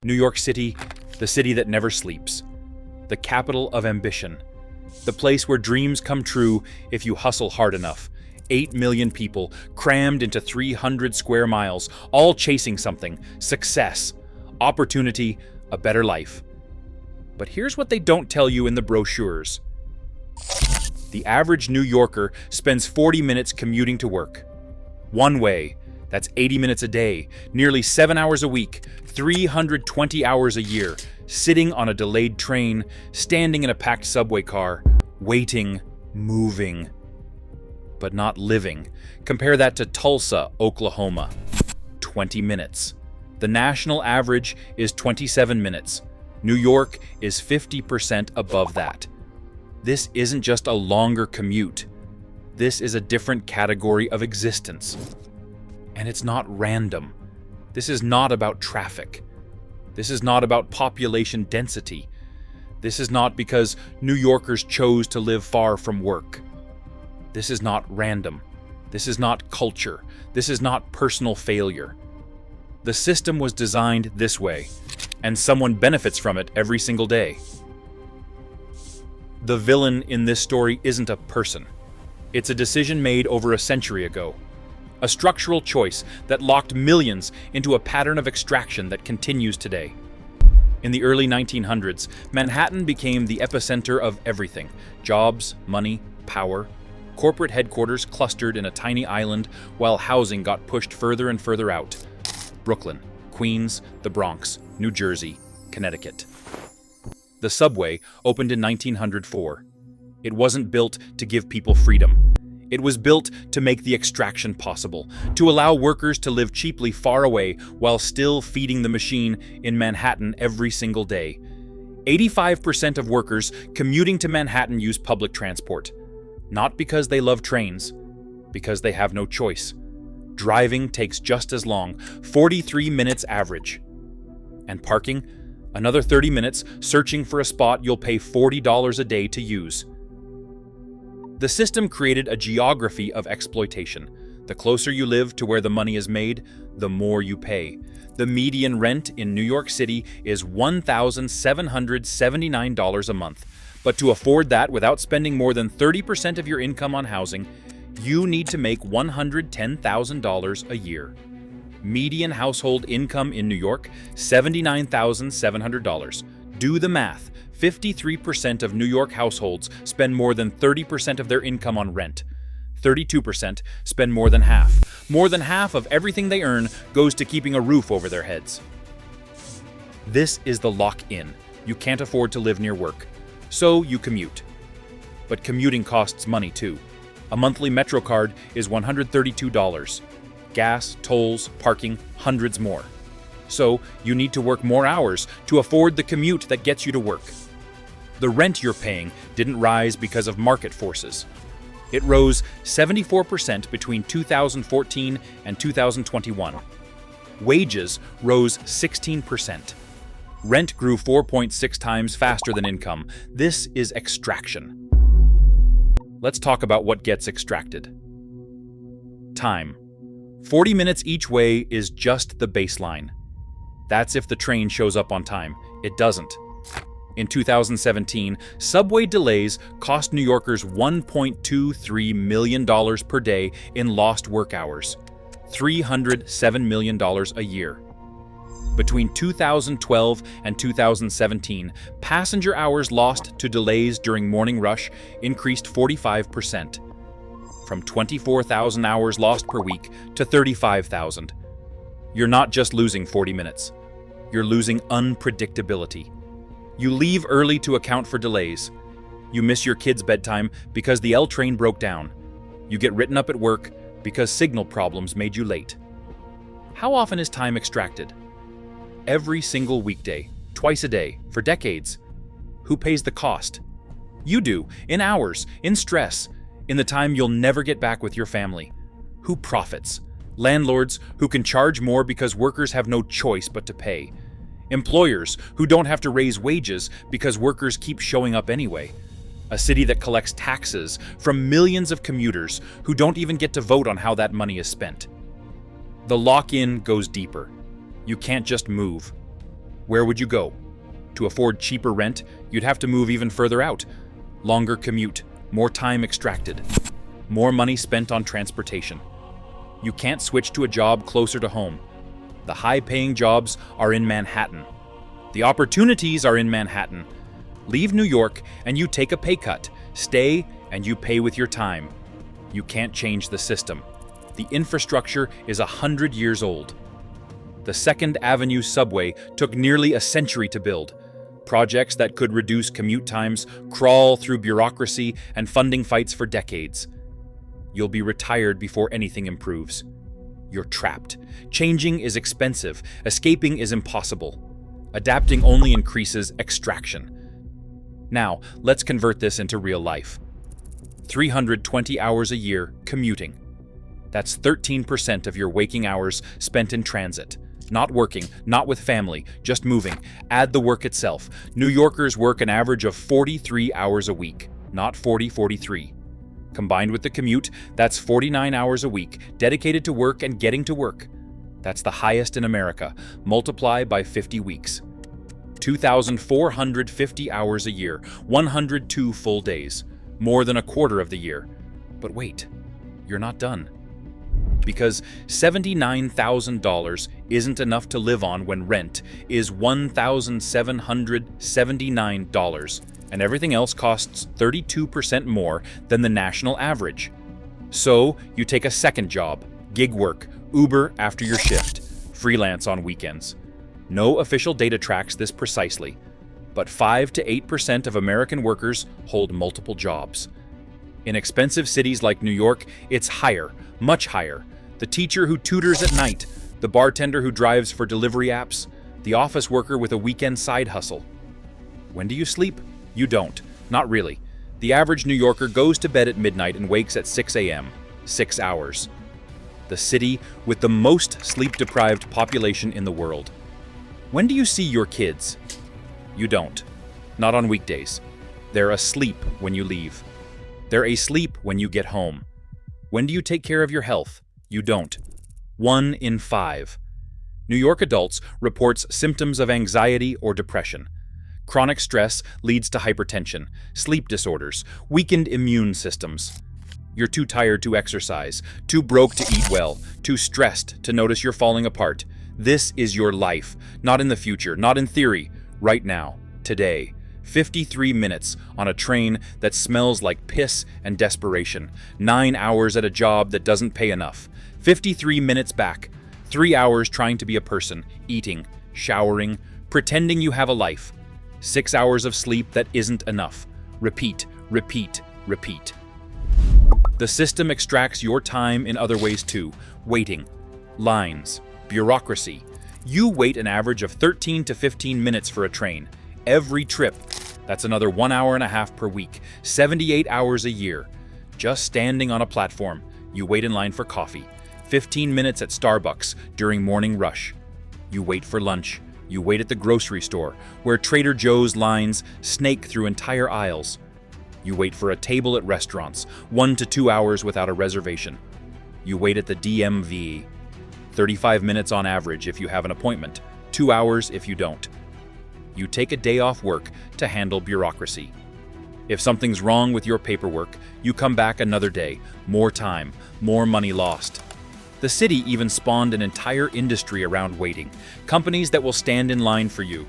New York City, the city that never sleeps. The capital of ambition. The place where dreams come true if you hustle hard enough. 8 million people crammed into 300 square miles, all chasing something: success, opportunity, a better life. But here's what they don't tell you in the brochures. The average New Yorker spends 40 minutes commuting to work. One way. That's 80 minutes a day, nearly 7 hours a week, 320 hours a year, sitting on a delayed train, standing in a packed subway car, waiting, moving, but not living. Compare that to Tulsa, Oklahoma. 20 minutes. The national average is 27 minutes. New York is 50% above that. This isn't just a longer commute. This is a different category of existence. And it's not random. This is not about traffic. This is not about population density. This is not because New Yorkers chose to live far from work. This is not random. This is not culture. This is not personal failure. The system was designed this way, and someone benefits from it every single day. The villain in this story isn't a person. It's a decision made over a century ago. A structural choice that locked millions into a pattern of extraction that continues today. In the early 1900s, Manhattan became the epicenter of everything: jobs, money, power. Corporate headquarters clustered in a tiny island while housing got pushed further and further out. Brooklyn, Queens, the Bronx, New Jersey, Connecticut. The subway opened in 1904. It wasn't built to give people freedom. It was built to make the extraction possible, to allow workers to live cheaply far away while still feeding the machine in Manhattan every single day. 85% of workers commuting to Manhattan use public transport. Not because they love trains, because they have no choice. Driving takes just as long, 43 minutes average. And parking? Another 30 minutes searching for a spot you'll pay $40 a day to use. The system created a geography of exploitation. The closer you live to where the money is made, the more you pay. The median rent in New York City is $1,779 a month. But to afford that without spending more than 30% of your income on housing, you need to make $110,000 a year. Median household income in New York, $79,700. Do the math. 53% of New York households spend more than 30% of their income on rent. 32% spend more than half. More than half of everything they earn goes to keeping a roof over their heads. This is the lock-in. You can't afford to live near work, so you commute. But commuting costs money too. A monthly Metro card is $132. Gas, tolls, parking, hundreds more. So you need to work more hours to afford the commute that gets you to work. The rent you're paying didn't rise because of market forces. It rose 74% between 2014 and 2021. Wages rose 16%. Rent grew 4.6 times faster than income. This is extraction. Let's talk about what gets extracted. Time. 40 minutes each way is just the baseline. That's if the train shows up on time. It doesn't. In 2017, subway delays cost New Yorkers $1.23 million per day in lost work hours, $307 million a year. Between 2012 and 2017, passenger hours lost to delays during morning rush increased 45%, from 24,000 hours lost per week to 35,000. You're not just losing 40 minutes. You're losing unpredictability. You leave early to account for delays. You miss your kid's bedtime because the L train broke down. You get written up at work because signal problems made you late. How often is time extracted? Every single weekday, twice a day, for decades. Who pays the cost? You do, in hours, in stress, in the time you'll never get back with your family. Who profits? Landlords who can charge more because workers have no choice but to pay. Employers who don't have to raise wages because workers keep showing up anyway. A city that collects taxes from millions of commuters who don't even get to vote on how that money is spent. The lock-in goes deeper. You can't just move. Where would you go? To afford cheaper rent, you'd have to move even further out. Longer commute, more time extracted, more money spent on transportation. You can't switch to a job closer to home. The high-paying jobs are in Manhattan. The opportunities are in Manhattan. Leave New York and you take a pay cut. Stay and you pay with your time. You can't change the system. The infrastructure is 100 years old. The Second Avenue subway took nearly a century to build. Projects that could reduce commute times crawl through bureaucracy and funding fights for decades. You'll be retired before anything improves. You're trapped. Changing is expensive. Escaping is impossible. Adapting only increases extraction. Now, let's convert this into real life. 320 hours a year commuting. That's 13% of your waking hours spent in transit. Not working, not with family, just moving. Add the work itself. New Yorkers work an average of 43 hours a week, not 43. Combined with the commute, that's 49 hours a week, dedicated to work and getting to work. That's the highest in America. Multiply by 50 weeks. 2,450 hours a year, 102 full days. More than a quarter of the year. But wait, you're not done. Because $79,000 isn't enough to live on when rent is $1,779, and everything else costs 32% more than the national average. So you take a second job, gig work, Uber after your shift, freelance on weekends. No official data tracks this precisely, but 5 to 8% of American workers hold multiple jobs. In expensive cities like New York, it's higher, much higher. The teacher who tutors at night, the bartender who drives for delivery apps, the office worker with a weekend side hustle. When do you sleep? You don't. Not really. The average New Yorker goes to bed at midnight and wakes at 6 a.m. 6 hours. The city with the most sleep-deprived population in the world. When do you see your kids? You don't. Not on weekdays. They're asleep when you leave. They're asleep when you get home. When do you take care of your health? You don't. 1 in 5. New York adults reports symptoms of anxiety or depression. Chronic stress leads to hypertension, sleep disorders, weakened immune systems. You're too tired to exercise, too broke to eat well, too stressed to notice you're falling apart. This is your life, not in the future, not in theory, right now, today. 53 minutes on a train that smells like piss and desperation. 9 hours at a job that doesn't pay enough. 53 minutes back. 3 hours trying to be a person, eating, showering, pretending you have a life. 6 hours of sleep that isn't enough. Repeat, repeat, repeat. The system extracts your time in other ways too. Waiting, lines, bureaucracy. You wait an average of 13 to 15 minutes for a train. Every trip. That's another 1 hour and a half per week. 78 hours a year. Just standing on a platform. You wait in line for coffee. 15 minutes at Starbucks during morning rush. You wait for lunch. You wait at the grocery store, where Trader Joe's lines snake through entire aisles. You wait for a table at restaurants, 1 to 2 hours without a reservation. You wait at the DMV. 35 minutes on average if you have an appointment, 2 hours if you don't. You take a day off work to handle bureaucracy. If something's wrong with your paperwork, you come back another day, more time, more money lost. The city even spawned an entire industry around waiting, companies that will stand in line for you.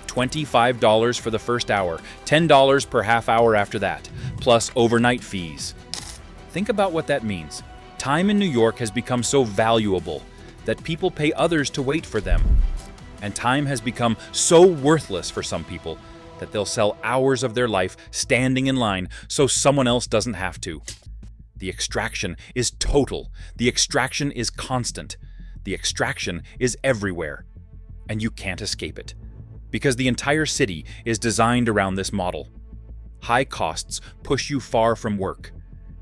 $25 for the first hour, $10 per half hour after that, plus overnight fees. Think about what that means. Time in New York has become so valuable that people pay others to wait for them. And time has become so worthless for some people that they'll sell hours of their life standing in line so someone else doesn't have to. The extraction is total. The extraction is constant. The extraction is everywhere. And you can't escape it. Because the entire city is designed around this model. High costs push you far from work.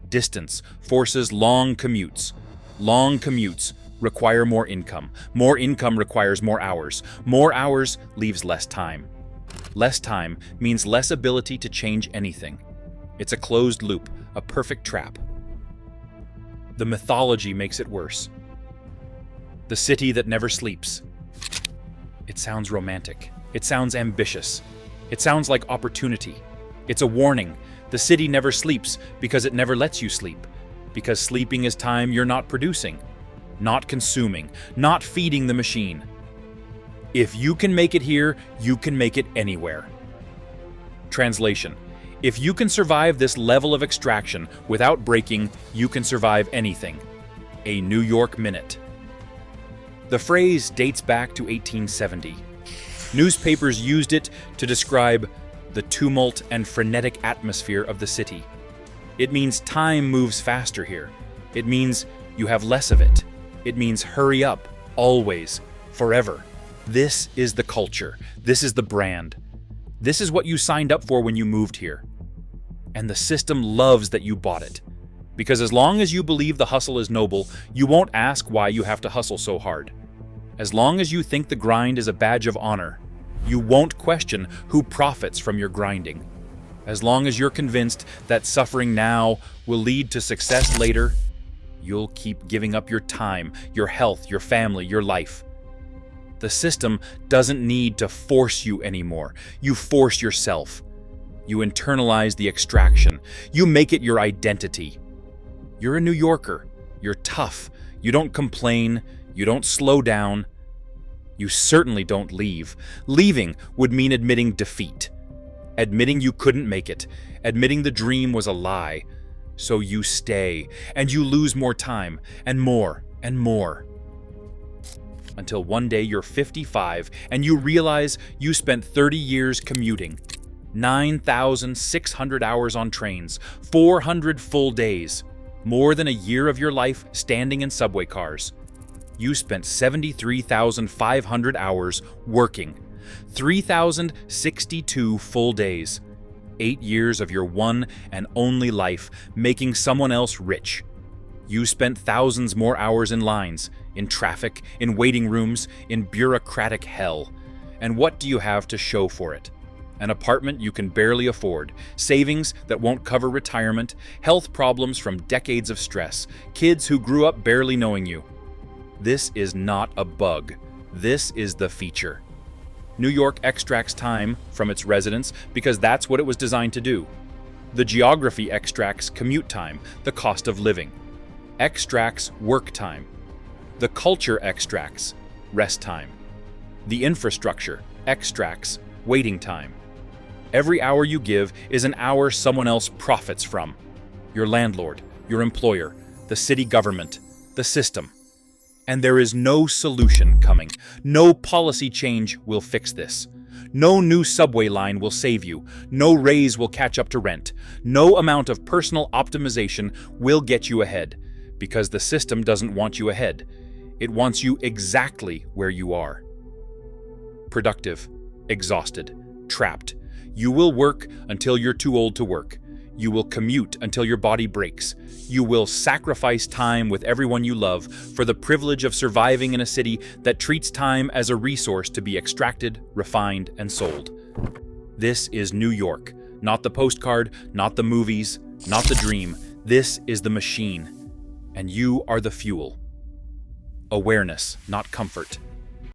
Distance forces long commutes. Long commutes require more income. More income requires more hours. More hours leaves less time. Less time means less ability to change anything. It's a closed loop, a perfect trap. The mythology makes it worse. The city that never sleeps. It sounds romantic. It sounds ambitious. It sounds like opportunity. It's a warning. The city never sleeps because it never lets you sleep. Because sleeping is time you're not producing, not consuming, not feeding the machine. If you can make it here, you can make it anywhere. Translation: if you can survive this level of extraction without breaking, you can survive anything. A New York Minute. The phrase dates back to 1870. Newspapers used it to describe the tumult and frenetic atmosphere of the city. It means time moves faster here. It means you have less of it. It means hurry up, always, forever. This is the culture. This is the brand. This is what you signed up for when you moved here. And the system loves that you bought it. Because as long as you believe the hustle is noble, you won't ask why you have to hustle so hard. As long as you think the grind is a badge of honor, you won't question who profits from your grinding. As long as you're convinced that suffering now will lead to success later, you'll keep giving up your time, your health, your family, your life. The system doesn't need to force you anymore. You force yourself. You internalize the extraction. You make it your identity. You're a New Yorker. You're tough. You don't complain. You don't slow down. You certainly don't leave. Leaving would mean admitting defeat. Admitting you couldn't make it. Admitting the dream was a lie. So you stay, and you lose more time, and more, and more. Until one day you're 55, and you realize you spent 30 years commuting. 9,600 hours on trains, 400 full days. More than a year of your life standing in subway cars. You spent 73,500 hours working, 3,062 full days, 8 years of your one and only life making someone else rich. You spent thousands more hours in lines, in traffic, in waiting rooms, in bureaucratic hell. And what do you have to show for it? An apartment you can barely afford, savings that won't cover retirement, health problems from decades of stress, kids who grew up barely knowing you. This is not a bug. This is the feature. New York extracts time from its residents because that's what it was designed to do. The geography extracts commute time, the cost of living. Extracts work time. The culture extracts rest time. The infrastructure extracts waiting time. Every hour you give is an hour someone else profits from. Your landlord, your employer, the city government, the system. And there is no solution coming. No policy change will fix this. No new subway line will save you. No raise will catch up to rent. No amount of personal optimization will get you ahead. Because the system doesn't want you ahead. It wants you exactly where you are. Productive, exhausted, trapped. You will work until you're too old to work. You will commute until your body breaks. You will sacrifice time with everyone you love for the privilege of surviving in a city that treats time as a resource to be extracted, refined, and sold. This is New York, not the postcard, not the movies, not the dream. This is the machine, and you are the fuel. Awareness, not comfort.